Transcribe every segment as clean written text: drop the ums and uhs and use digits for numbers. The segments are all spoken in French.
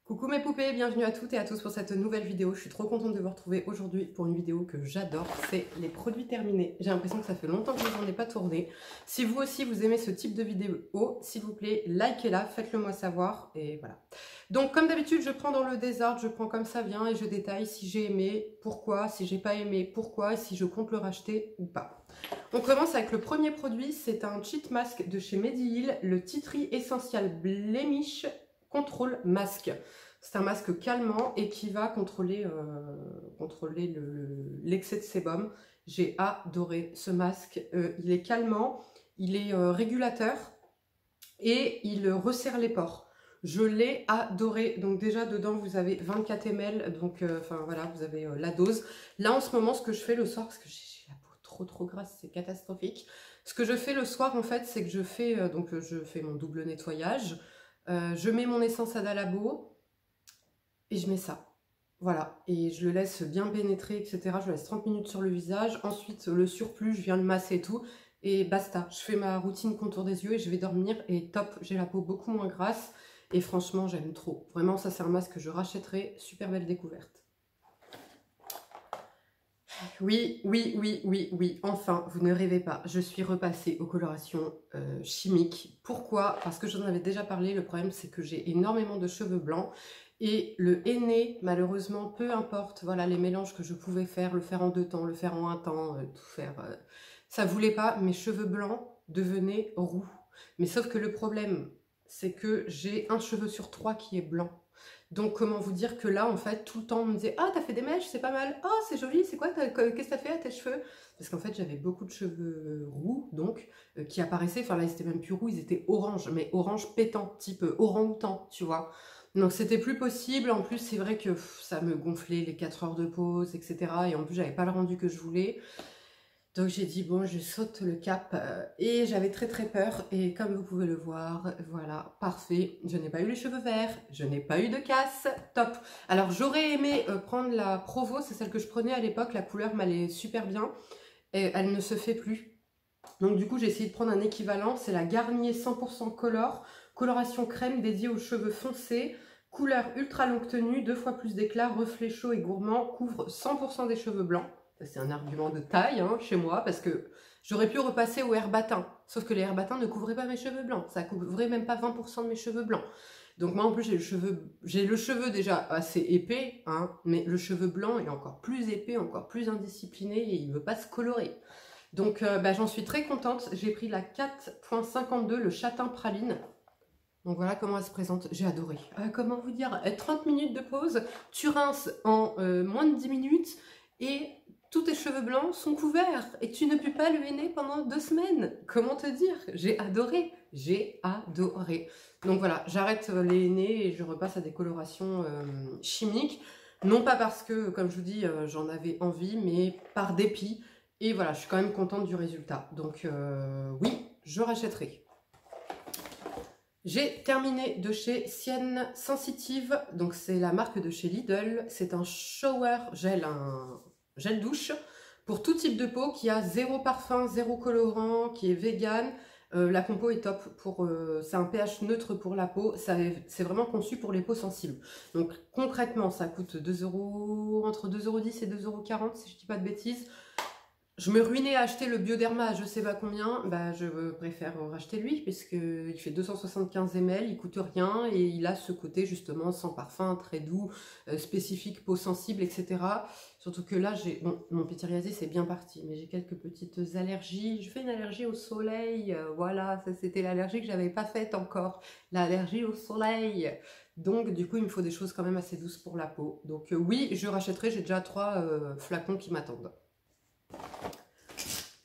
Coucou mes poupées, bienvenue à toutes et à tous pour cette nouvelle vidéo. Je suis trop contente de vous retrouver aujourd'hui pour une vidéo que j'adore, c'est les produits terminés. J'ai l'impression que ça fait longtemps que je n'en ai pas tourné. Si vous aussi vous aimez ce type de vidéo, s'il vous plaît, likez-la, faites-le moi savoir et voilà. Donc comme d'habitude, je prends dans le désordre, je prends comme ça vient et je détaille si j'ai aimé, pourquoi, si j'ai pas aimé, pourquoi et si je compte le racheter ou pas. On commence avec le premier produit, c'est un cheat mask de chez Mediheal, le Tea Tree Essential Blemish Control Masque. C'est un masque calmant et qui va contrôler, l'excès de sébum. J'ai adoré ce masque. Il est calmant, il est régulateur et il resserre les pores. Je l'ai adoré. Donc déjà dedans vous avez 24 ml. Donc enfin voilà, vous avez la dose. Là en ce moment ce que je fais le soir, parce que j'ai la peau trop grasse, c'est catastrophique. Ce que je fais le soir en fait, c'est que je fais mon double nettoyage. Je mets mon essence Ada Labo et je mets ça. Voilà, et je le laisse bien pénétrer, etc. Je le laisse 30 minutes sur le visage. Ensuite, le surplus, je viens le masser et tout. Et basta, je fais ma routine contour des yeux et je vais dormir. Et top, j'ai la peau beaucoup moins grasse. Et franchement, j'aime trop. Vraiment, ça c'est un masque que je rachèterai. Super belle découverte. Oui, enfin, vous ne rêvez pas, je suis repassée aux colorations chimiques. Pourquoi? Parce que j'en avais déjà parlé, le problème c'est que j'ai énormément de cheveux blancs et le henné, malheureusement, peu importe, voilà, les mélanges que je pouvais faire, le faire en 2 temps, le faire en 1 temps, tout faire, ça voulait pas, mes cheveux blancs devenaient roux. Mais sauf que le problème, c'est que j'ai un cheveu sur 3 qui est blanc. Donc comment vous dire que là en fait tout le temps on me disait ah t'as fait des mèches c'est pas mal, oh c'est joli, c'est quoi, qu'est-ce que t'as fait à tes cheveux? Parce qu'en fait j'avais beaucoup de cheveux roux donc qui apparaissaient, enfin là ils étaient même plus roux, ils étaient orange, mais orange pétant, type orang-outan tu vois. Donc c'était plus possible, en plus c'est vrai que ça me gonflait les 4 heures de pause etc. Et en plus j'avais pas le rendu que je voulais. Donc j'ai dit bon je saute le cap et j'avais très peur et comme vous pouvez le voir, voilà, parfait. Je n'ai pas eu les cheveux verts, je n'ai pas eu de casse, top. Alors j'aurais aimé prendre la Provo, c'est celle que je prenais à l'époque, la couleur m'allait super bien et elle ne se fait plus. Donc du coup j'ai essayé de prendre un équivalent, c'est la Garnier 100% Color, coloration crème dédiée aux cheveux foncés, couleur ultra longue tenue, 2 fois plus d'éclat, reflet chaud et gourmand, couvre 100% des cheveux blancs. C'est un argument de taille hein, chez moi parce que j'aurais pu repasser au Herbatin. Sauf que les Herbatins ne couvraient pas mes cheveux blancs. Ça couvrait même pas 20% de mes cheveux blancs. Donc moi en plus j'ai le cheveu déjà assez épais, hein, mais le cheveu blanc est encore plus épais, encore plus indiscipliné et il ne veut pas se colorer. Donc j'en suis très contente. J'ai pris la 4.52, le châtain praline. Donc voilà comment elle se présente, j'ai adoré. Comment vous dire, 30 minutes de pause, tu rinces en moins de 10 minutes et tous tes cheveux blancs sont couverts et tu ne pues pas le henner pendant 2 semaines. Comment te dire? J'ai adoré, j'ai adoré. Donc voilà, j'arrête les hennés et je repasse à des colorations chimiques. Non pas parce que, comme je vous dis, j'en avais envie, mais par dépit. Et voilà, je suis quand même contente du résultat. Donc oui, je rachèterai. J'ai terminé de chez Sienne Sensitive, donc c'est la marque de chez Lidl. C'est un shower gel, un gel douche pour tout type de peau qui a 0 parfum, 0 colorant, qui est vegan. La compo est top, c'est un pH neutre pour la peau, c'est vraiment conçu pour les peaux sensibles. Donc concrètement ça coûte 2 €, entre 2,10 € et 2,40 € si je dis pas de bêtises. Je me ruinais à acheter le Bioderma à je sais pas combien, bah je préfère racheter lui puisqu'il fait 275 ml, il coûte rien et il a ce côté justement sans parfum, très doux, spécifique, peau sensible, etc. Surtout que là, mon pétiriasis c'est bien parti, mais j'ai quelques petites allergies. Je fais une allergie au soleil, voilà, ça c'était l'allergie que j'avais pas faite encore, l'allergie au soleil. Donc du coup il me faut des choses quand même assez douces pour la peau. Donc oui, je rachèterai, j'ai déjà 3 flacons qui m'attendent.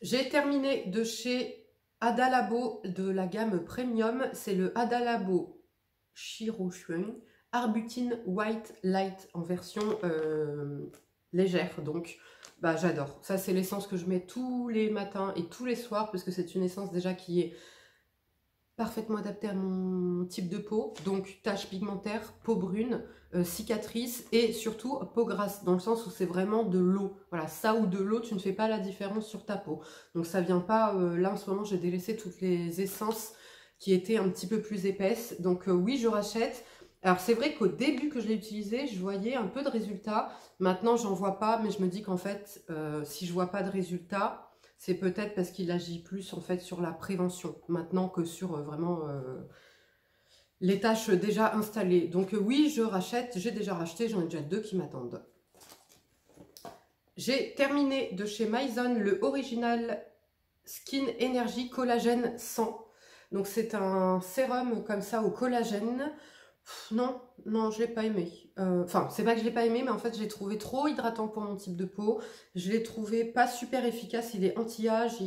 J'ai terminé de chez Ada Labo de la gamme Premium. C'est le Ada Labo Shiro Shuang Arbutine White Light en version légère. Donc bah, j'adore. Ça c'est l'essence que je mets tous les matins et tous les soirs parce que c'est une essence déjà qui est parfaitement adaptée à mon type de peau. Donc taches pigmentaires, peau brune, cicatrices et surtout peau grasse dans le sens où c'est vraiment de l'eau. Voilà, ça ou de l'eau, tu ne fais pas la différence sur ta peau. Donc ça vient pas, là en ce moment j'ai délaissé toutes les essences qui étaient un petit peu plus épaisses. Donc oui je rachète. Alors c'est vrai qu'au début que je l'ai utilisé, je voyais un peu de résultats. Maintenant, j'en vois pas, mais je me dis qu'en fait, si je vois pas de résultats, c'est peut-être parce qu'il agit plus en fait sur la prévention, maintenant que sur vraiment les tâches déjà installées. Donc oui, je rachète, j'ai déjà racheté, j'en ai déjà 2 qui m'attendent. J'ai terminé de chez Mizone le Original Skin Energy Collagène 100. Donc c'est un sérum comme ça au collagène. Non, non, je l'ai pas aimé. Enfin, c'est pas que je l'ai pas aimé, mais en fait, je l'ai trouvé trop hydratant pour mon type de peau. Je l'ai trouvé pas super efficace. Il est anti-âge,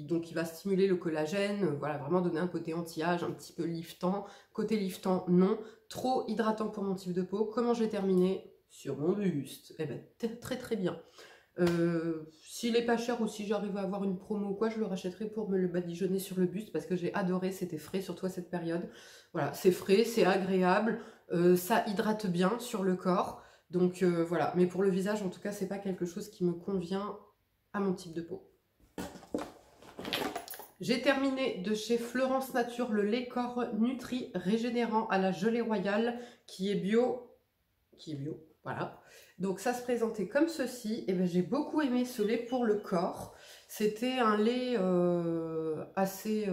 donc il va stimuler le collagène. Voilà, vraiment donner un côté anti-âge, un petit peu liftant. Côté liftant, non. Trop hydratant pour mon type de peau. Comment je vais terminer? Sur mon buste. Eh ben, très très bien. S'il est pas cher ou si j'arrive à avoir une promo ou quoi, je le rachèterai pour me le badigeonner sur le buste parce que j'ai adoré, c'était frais, surtout à cette période. Voilà, c'est frais, c'est agréable, ça hydrate bien sur le corps. Donc voilà, mais pour le visage, en tout cas, c'est pas quelque chose qui me convient à mon type de peau. J'ai terminé de chez Florence Nature le lait corps Nutri régénérant à la gelée royale qui est bio. Voilà. Donc ça se présentait comme ceci. Et ben j'ai beaucoup aimé ce lait pour le corps. C'était un lait assez,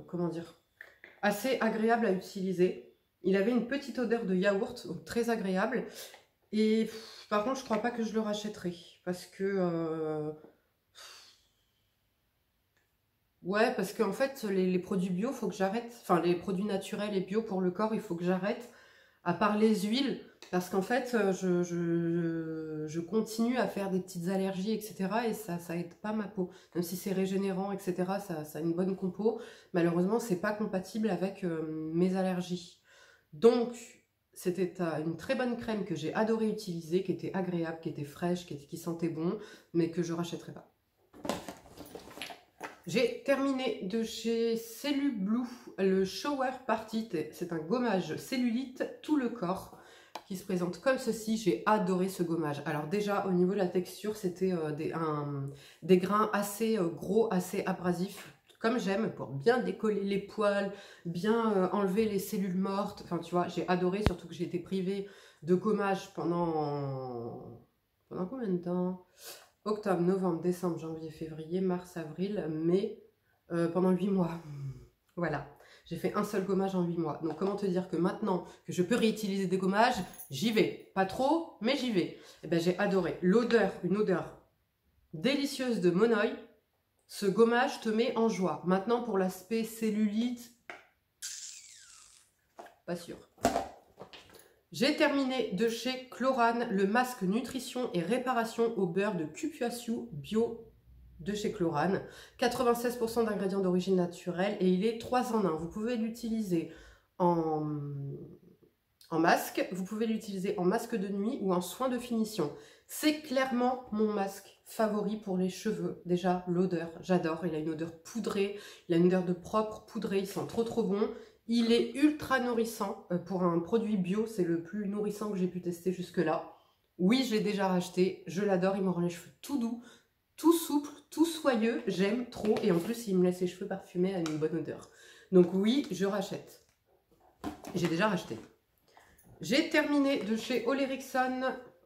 comment dire, assez agréable à utiliser. Il avait une petite odeur de yaourt, donc très agréable. Et par contre, je crois pas que je le rachèterai parce que ouais, parce qu'en fait, les produits bio, faut que j'arrête. Enfin, les produits naturels et bio pour le corps, il faut que j'arrête. À part les huiles, parce qu'en fait, je continue à faire des petites allergies, etc. Et ça aide pas ma peau. Même si c'est régénérant, etc., ça a une bonne compo. Malheureusement, c'est pas compatible avec mes allergies. Donc, c'était une très bonne crème que j'ai adoré utiliser, qui était agréable, qui était fraîche, qui sentait bon, mais que je rachèterai pas. J'ai terminé de chez Cellublue le Shower Party. C'est un gommage cellulite tout le corps qui se présente comme ceci. J'ai adoré ce gommage. Alors déjà au niveau de la texture, c'était des grains assez gros, assez abrasifs, comme j'aime, pour bien décoller les poils, bien enlever les cellules mortes. Enfin tu vois, j'ai adoré, surtout que j'ai été privée de gommage pendant combien de temps? Octobre, novembre, décembre, janvier, février, mars, avril, mai, pendant 8 mois. Voilà, j'ai fait un seul gommage en 8 mois. Donc comment te dire que maintenant que je peux réutiliser des gommages, j'y vais. Pas trop, mais j'y vais. Et ben j'ai adoré. L'odeur, une odeur délicieuse de monoï. Ce gommage te met en joie. Maintenant pour l'aspect cellulite, pas sûr. J'ai terminé de chez Chlorane le masque nutrition et réparation au beurre de Cupuaçu bio de chez Chlorane. 96% d'ingrédients d'origine naturelle et il est 3 en 1. Vous pouvez l'utiliser en masque, vous pouvez l'utiliser en masque de nuit ou en soin de finition. C'est clairement mon masque favori pour les cheveux. Déjà, l'odeur, j'adore. Il a une odeur poudrée, il a une odeur de propre poudrée, il sent trop trop bon. Il est ultra nourrissant. Pour un produit bio, c'est le plus nourrissant que j'ai pu tester jusque-là. Oui, je l'ai déjà racheté. Je l'adore. Il me rend les cheveux tout doux, tout souple, tout soyeux. J'aime trop. Et en plus, il me laisse les cheveux parfumés à une bonne odeur. Donc oui, je rachète. J'ai déjà racheté. J'ai terminé de chez Olerickson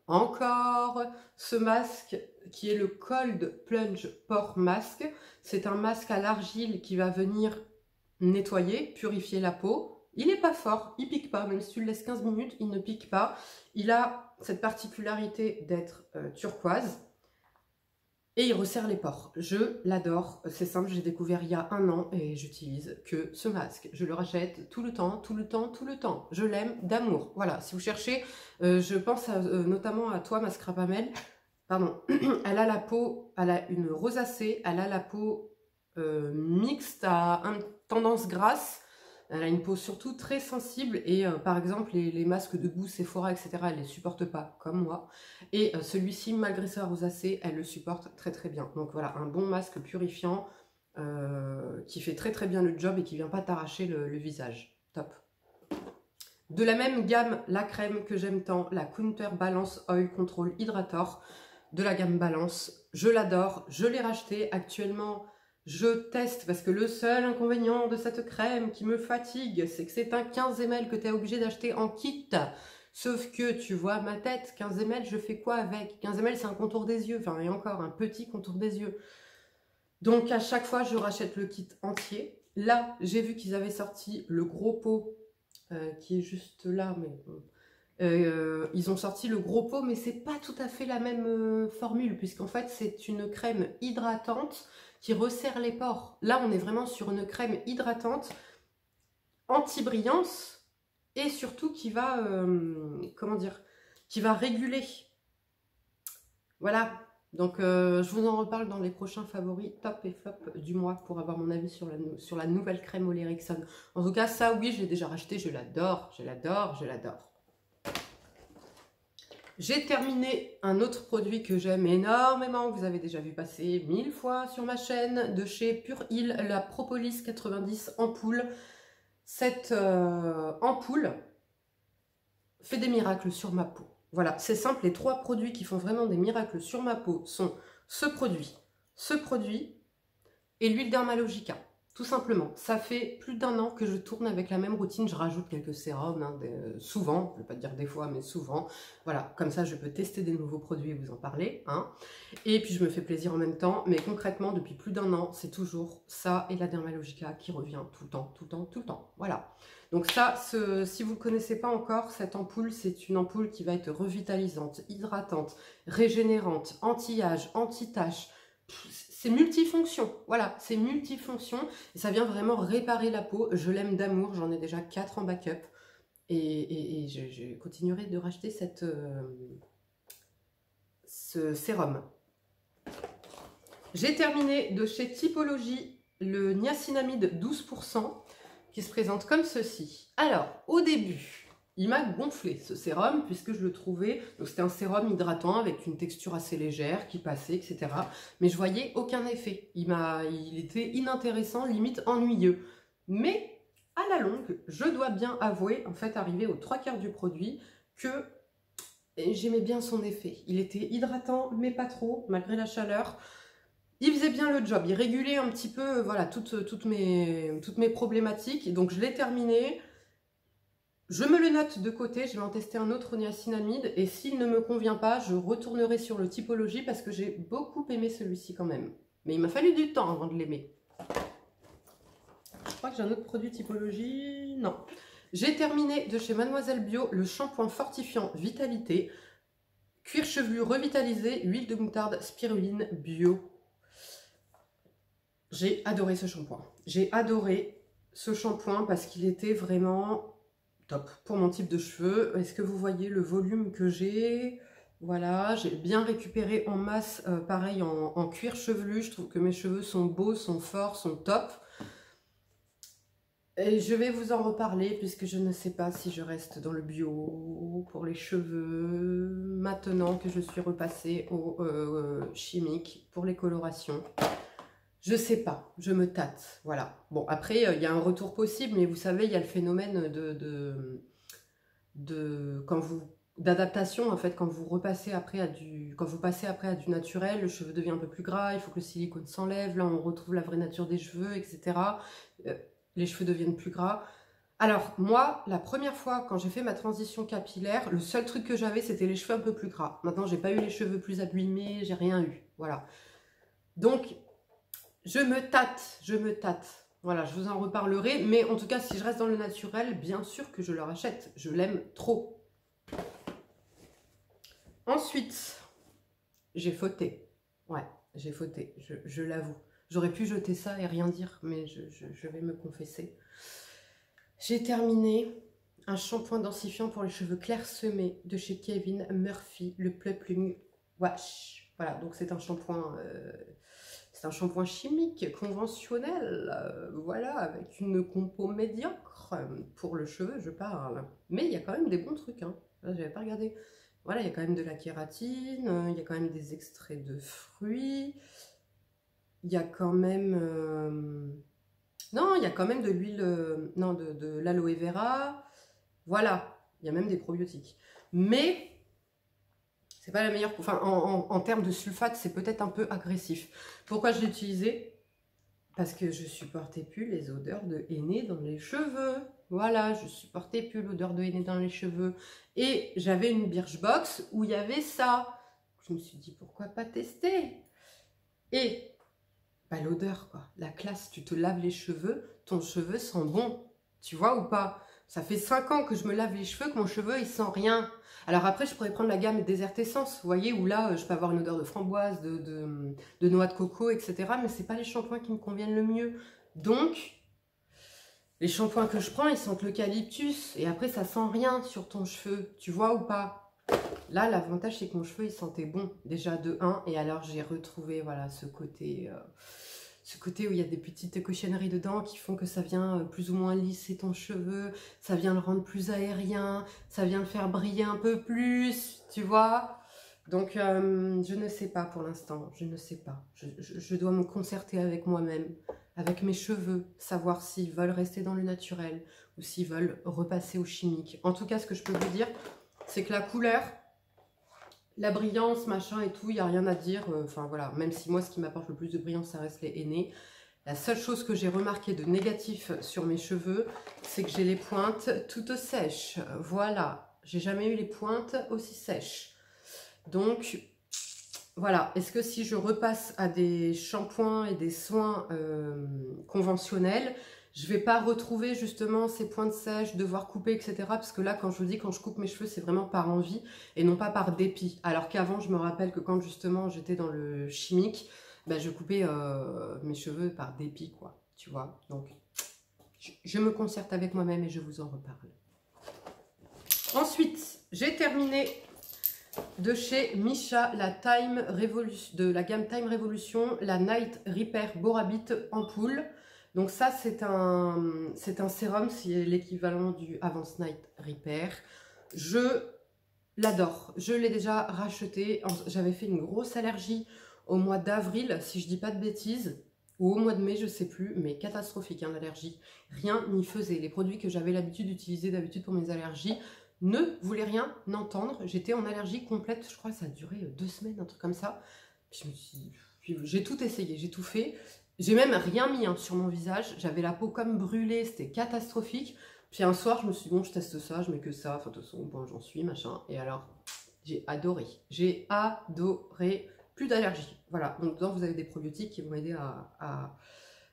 encore ce masque qui est le Cold Plunge Pore Mask. C'est un masque à l'argile qui va venir nettoyer, purifier la peau. Il n'est pas fort, il pique pas, même si tu le laisses 15 minutes, il ne pique pas. Il a cette particularité d'être turquoise et il resserre les pores. Je l'adore, c'est simple, j'ai découvert il y a 1 an et j'utilise que ce masque. Je le rachète tout le temps, tout le temps, tout le temps. Je l'aime d'amour. Voilà, si vous cherchez, je pense notamment à toi, ma Scrapamel. Pardon, elle a la peau, elle a une rosacée, elle a la peau mixte à tendance grasse. Elle a une peau surtout très sensible et par exemple les masques de goût Sephora etc. elle les supporte pas comme moi et celui-ci malgré sa rosacée elle le supporte très très bien. Donc voilà un bon masque purifiant qui fait très très bien le job et qui vient pas t'arracher le visage. Top. De la même gamme la crème que j'aime tant, la Counter Balance Oil Control Hydrator de la gamme Balance. Je l'adore, je l'ai racheté actuellement. Je teste parce que le seul inconvénient de cette crème qui me fatigue, c'est que c'est un 15 ml que tu es obligé d'acheter en kit. Sauf que tu vois ma tête, 15 ml, je fais quoi avec? 15 ml, c'est un contour des yeux, enfin et encore un petit contour des yeux. Donc à chaque fois, je rachète le kit entier. Là, j'ai vu qu'ils avaient sorti le gros pot qui est juste là, mais ils ont sorti le gros pot, mais c'est pas tout à fait la même formule, puisqu'en fait c'est une crème hydratante qui resserre les pores. Là, on est vraiment sur une crème hydratante, anti-brillance, et surtout qui va, comment dire, qui va réguler. Voilà, donc je vous en reparle dans les prochains favoris top et flop du mois pour avoir mon avis sur la nouvelle crème Ole Henriksen. En tout cas, ça oui, je l'ai déjà racheté, je l'adore, je l'adore, je l'adore. J'ai terminé un autre produit que j'aime énormément, que vous avez déjà vu passer 1000 fois sur ma chaîne, de chez Pure Heal, la Propolis 90 ampoule. Cette ampoule fait des miracles sur ma peau. Voilà, c'est simple, les 3 produits qui font vraiment des miracles sur ma peau sont ce produit et l'huile Dermalogica. Tout simplement, ça fait plus d'1 an que je tourne avec la même routine, je rajoute quelques sérums, hein, souvent, je ne vais pas dire des fois, mais souvent. Voilà, comme ça je peux tester des nouveaux produits et vous en parler. Hein. Et puis je me fais plaisir en même temps, mais concrètement, depuis plus d'1 an, c'est toujours ça et la Dermalogica qui revient tout le temps, tout le temps, tout le temps. Voilà. Donc ça, si vous ne connaissez pas encore, cette ampoule, c'est une ampoule qui va être revitalisante, hydratante, régénérante, anti-âge, anti-tache. C'est multifonction, voilà, c'est multifonction et ça vient vraiment réparer la peau. Je l'aime d'amour, j'en ai déjà 4 en backup et je continuerai de racheter ce sérum. J'ai terminé de chez Typologie le niacinamide 12% qui se présente comme ceci. Alors, au début, il m'a gonflé ce sérum puisque je le trouvais, donc c'était un sérum hydratant avec une texture assez légère qui passait, etc. Mais je voyais aucun effet. Il était inintéressant, limite ennuyeux. Mais à la longue, je dois bien avouer, en fait, arrivé aux 3/4 du produit, que j'aimais bien son effet. Il était hydratant, mais pas trop, malgré la chaleur. Il faisait bien le job, il régulait un petit peu voilà, toutes mes problématiques. Et donc je l'ai terminé. Je me le note de côté, je vais en tester un autre niacinamide et s'il ne me convient pas, je retournerai sur le Typologie parce que j'ai beaucoup aimé celui-ci quand même. Mais il m'a fallu du temps avant de l'aimer. Je crois que j'ai un autre produit Typologie, non. J'ai terminé de chez Mademoiselle Bio le shampoing fortifiant Vitalité, cuir chevelu revitalisé, huile de moutarde, spiruline bio. J'ai adoré ce shampoing. J'ai adoré ce shampoing parce qu'il était vraiment top pour mon type de cheveux. Est-ce que vous voyez le volume que j'ai? Voilà, j'ai bien récupéré en masse, pareil en cuir chevelu. Je trouve que mes cheveux sont beaux, sont forts, sont top. Et je vais vous en reparler puisque je ne sais pas si je reste dans le bio pour les cheveux maintenant que je suis repassée au chimique pour les colorations. Je sais pas, je me tâte, voilà. Bon, après, il y a un retour possible, mais vous savez, il y a le phénomène d'adaptation, en fait, quand vous repassez après quand vous passez après à du naturel, le cheveu devient un peu plus gras, il faut que le silicone s'enlève, là, on retrouve la vraie nature des cheveux, etc. Les cheveux deviennent plus gras. Alors, moi, la première fois, quand j'ai fait ma transition capillaire, le seul truc que j'avais, c'était les cheveux un peu plus gras. Maintenant, j'ai pas eu les cheveux plus abîmés, j'ai rien eu, voilà. Donc, je me tâte. Voilà, je vous en reparlerai. Mais en tout cas, si je reste dans le naturel, bien sûr que je le rachète. Je l'aime trop. Ensuite, j'ai fauté. Ouais, j'ai fauté, je l'avoue. J'aurais pu jeter ça et rien dire, mais je vais me confesser. J'ai terminé un shampoing densifiant pour les cheveux clairsemés de chez Kevin Murphy, le Plumping Wash. Voilà, donc c'est un shampoing... c'est un shampoing chimique conventionnel, voilà, avec une compo médiocre pour le cheveu, je parle. Mais il y a quand même des bons trucs, hein. Là, j'avais pas regardé. Voilà, il y a quand même de la kératine, il y a quand même des extraits de fruits, il y a quand même... non, il y a quand même de l'huile, non, de l'aloe vera. Voilà, il y a même des probiotiques. Mais... c'est pas la meilleure, enfin en termes de sulfate, c'est peut-être un peu agressif. Pourquoi je l'ai utilisé? Parce que je supportais plus les odeurs de henné dans les cheveux. Voilà, je supportais plus l'odeur de henné dans les cheveux. Et j'avais une Birchbox où il y avait ça. Je me suis dit, pourquoi pas tester? Et bah, l'odeur, quoi. La classe, tu te laves les cheveux, ton cheveu sent bon. Tu vois ou pas? Ça fait 5 ans que je me lave les cheveux, que mon cheveu, il sent rien. Alors après, je pourrais prendre la gamme Desert Essence, vous voyez, où là, je peux avoir une odeur de framboise, de noix de coco, etc. Mais c'est pas les shampoings qui me conviennent le mieux. Donc, les shampoings que je prends, ils sentent l'eucalyptus. Et après, ça sent rien sur ton cheveu. Tu vois ou pas? Là, l'avantage, c'est que mon cheveu, il sentait bon, déjà de 1. Et alors, j'ai retrouvé, voilà, ce côté où il y a des petites cochonneries dedans qui font que ça vient plus ou moins lisser ton cheveu, ça vient le rendre plus aérien, ça vient le faire briller un peu plus, tu vois. Donc, je ne sais pas pour l'instant, je ne sais pas. Je dois me concerter avec moi-même, avec mes cheveux, savoir s'ils veulent rester dans le naturel ou s'ils veulent repasser au chimique. En tout cas, ce que je peux vous dire, c'est que la couleur, la brillance, machin et tout, il n'y a rien à dire. Enfin voilà, même si moi, ce qui m'apporte le plus de brillance, ça reste les henné. La seule chose que j'ai remarqué de négatif sur mes cheveux, c'est que j'ai les pointes toutes sèches. Voilà, j'ai jamais eu les pointes aussi sèches. Donc, voilà. Est-ce que si je repasse à des shampoings et des soins conventionnels, je vais pas retrouver justement ces pointes sèches, devoir couper, etc. Parce que là, quand je vous dis, quand je coupe mes cheveux, c'est vraiment par envie et non pas par dépit. Alors qu'avant, je me rappelle que quand justement j'étais dans le chimique, ben, je coupais mes cheveux par dépit, quoi. Tu vois. Donc, je me concerte avec moi-même et je vous en reparle. Ensuite, j'ai terminé de chez Missha de la gamme Time Revolution, la Night Repair Borabit Ampoule. Donc ça, c'est un sérum, c'est l'équivalent du Avance Night Repair. Je l'adore. Je l'ai déjà racheté. J'avais fait une grosse allergie au mois d'avril, si je dis pas de bêtises, ou au mois de mai, je sais plus, mais catastrophique, hein, l'allergie. Rien n'y faisait. Les produits que j'avais l'habitude d'utiliser d'habitude pour mes allergies ne voulaient rien entendre. J'étais en allergie complète. Je crois que ça a duré 2 semaines, un truc comme ça. J'ai tout essayé, j'ai tout fait. J'ai même rien mis hein, sur mon visage. J'avais la peau comme brûlée, c'était catastrophique. Puis un soir, je me suis dit, bon, je teste ça, je mets que ça. Enfin, de toute façon, bon, j'en suis, machin. Et alors, j'ai adoré. J'ai adoré. Plus d'allergie. Voilà. Donc, dedans, vous avez des probiotiques qui vont aider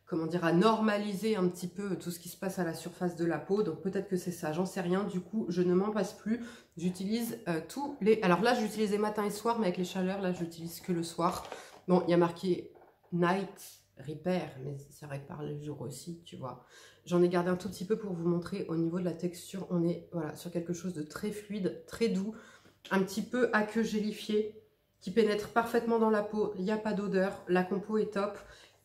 comment dire, à normaliser un petit peu tout ce qui se passe à la surface de la peau. Donc, peut-être que c'est ça. J'en sais rien. Du coup, je ne m'en passe plus. J'utilise tous les... Alors là, j'utilisais matin et soir, mais avec les chaleurs, là, j'utilise que le soir. Bon, il y a marqué Night Repair, mais ça répare le jour aussi, tu vois. J'en ai gardé un tout petit peu pour vous montrer au niveau de la texture. On est voilà, sur quelque chose de très fluide, très doux, un petit peu aqueux gélifié, qui pénètre parfaitement dans la peau. Il n'y a pas d'odeur, la compo est top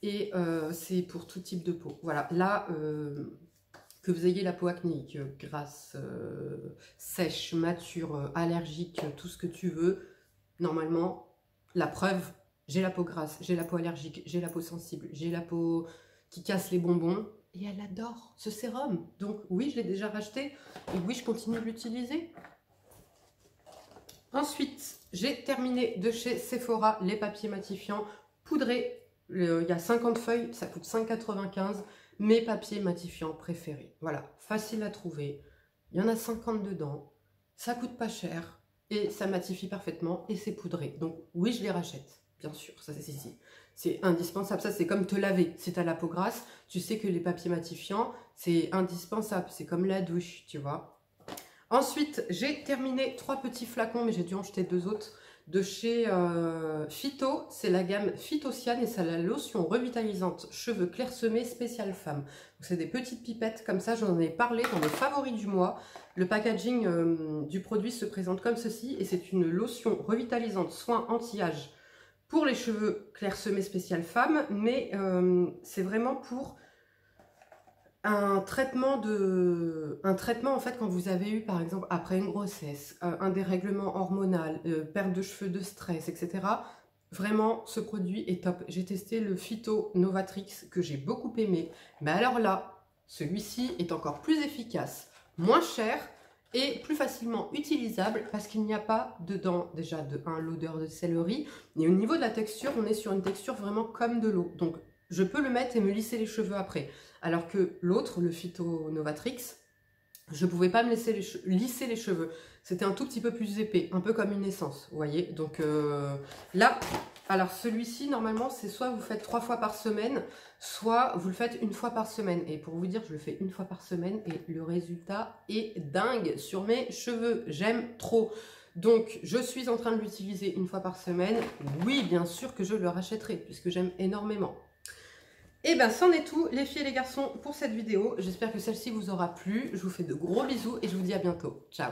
et c'est pour tout type de peau. Voilà, là, que vous ayez la peau acnéique, grasse, sèche, mature, allergique, tout ce que tu veux, normalement, la preuve, j'ai la peau grasse, j'ai la peau allergique, j'ai la peau sensible, j'ai la peau qui casse les bonbons. Et elle adore ce sérum. Donc oui, je l'ai déjà racheté. Et oui, je continue de l'utiliser. Ensuite, j'ai terminé de chez Sephora les papiers matifiants poudrés. Il y a 50 feuilles, ça coûte 5,95 €. Mes papiers matifiants préférés. Voilà, facile à trouver. Il y en a 50 dedans. Ça coûte pas cher. Et ça matifie parfaitement. Et c'est poudré. Donc oui, je les rachète. Bien sûr, ça c'est indispensable. Ça, c'est comme te laver. Si tu as la peau grasse, tu sais que les papiers matifiants, c'est indispensable. C'est comme la douche, tu vois. Ensuite, j'ai terminé 3 petits flacons, mais j'ai dû en jeter 2 autres, de chez Phyto. C'est la gamme Phytociane et c'est la lotion revitalisante cheveux clairsemés spéciale femme. C'est des petites pipettes comme ça, j'en ai parlé dans les favoris du mois. Le packaging du produit se présente comme ceci et c'est une lotion revitalisante soin anti-âge pour les cheveux clairsemés spécial femme, mais c'est vraiment pour un traitement en fait quand vous avez eu par exemple après une grossesse, un dérèglement hormonal, perte de cheveux de stress, etc. Vraiment ce produit est top. J'ai testé le Phyto Novatrix que j'ai beaucoup aimé, mais alors là, celui-ci est encore plus efficace, moins cher et plus facilement utilisable parce qu'il n'y a pas dedans déjà de 1 l'odeur de céleri et au niveau de la texture on est sur une texture vraiment comme de l'eau, donc je peux le mettre et me lisser les cheveux après. Alors que l'autre, le Phyto Novatrix, je ne pouvais pas me lisser les cheveux. C'était un tout petit peu plus épais, un peu comme une essence, vous voyez. Donc là, alors celui-ci, normalement, c'est soit vous faites 3 fois par semaine, soit vous le faites 1 fois par semaine. Et pour vous dire, je le fais 1 fois par semaine et le résultat est dingue sur mes cheveux. J'aime trop. Donc, je suis en train de l'utiliser 1 fois par semaine. Oui, bien sûr que je le rachèterai, puisque j'aime énormément. Et bien, c'en est tout, les filles et les garçons, pour cette vidéo. J'espère que celle-ci vous aura plu. Je vous fais de gros bisous et je vous dis à bientôt. Ciao!